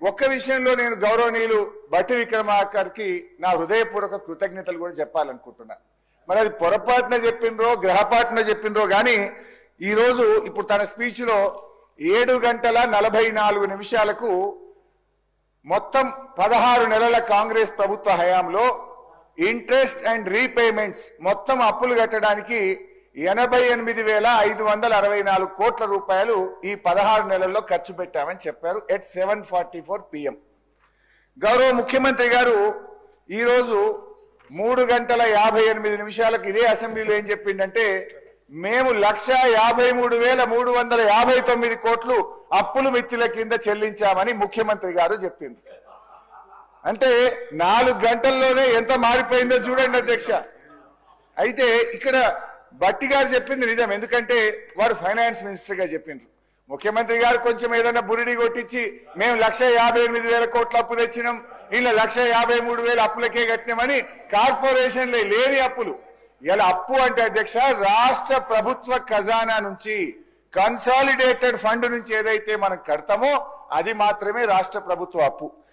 ఒక్క విషయంలో నేను గౌరవనీయులు బట్టి విక్రమార్కర్కి నా హృదయపూర్వక కృతజ్ఞతలు కూడా చెప్పాలనుకుంటున్నా. మరి అది పొరపాటున చెప్పిండ్రో గ్రహపాటున చెప్పిండ్రో కానీ ఈరోజు ఇప్పుడు తన స్పీచ్లో 7:44 మొత్తం 16 నెలల కాంగ్రెస్ ప్రభుత్వ హయాంలో ఇంట్రెస్ట్ అండ్ రీపేమెంట్స్ మొత్తం అప్పులు కట్టడానికి 88,564 కోట్ల రూపాయలు ఈ 16 నెలల్లో ఖర్చు పెట్టామని చెప్పారు ఎట్ 7:44 PM. గౌరవ ముఖ్యమంత్రి గారు ఈరోజు 3:58 ఇదే అసెంబ్లీలో ఏం చెప్పిండంటే మేము 1,53,359 కోట్లు అప్పులు మిత్తుల కింద చెల్లించామని ముఖ్యమంత్రి గారు చెప్పింది. అంటే 4 గంటల్లోనే ఎంత మారిపోయిందో చూడండి అధ్యక్ష. అయితే ఇక్కడ బట్టి గారు చెప్పింది నిజం, ఎందుకంటే వారు ఫైనాన్స్ మినిస్టర్ గా చెప్పిండ్రు. ముఖ్యమంత్రి గారు కొంచెం ఏదైనా బురిడి కొట్టించి మేము 1,58,000 కోట్ల అప్పు తెచ్చినాం, ఇలా 1,53,000 అప్పులకే కట్టినామని కార్పొరేషన్లో లేని అప్పులు. ఇలా అప్పు అంటే అధ్యక్ష రాష్ట్ర ప్రభుత్వ ఖజానా నుంచి కన్సాలిడేటెడ్ ఫండ్ నుంచి ఏదైతే మనం కడతామో అది మాత్రమే రాష్ట్ర ప్రభుత్వ అప్పు.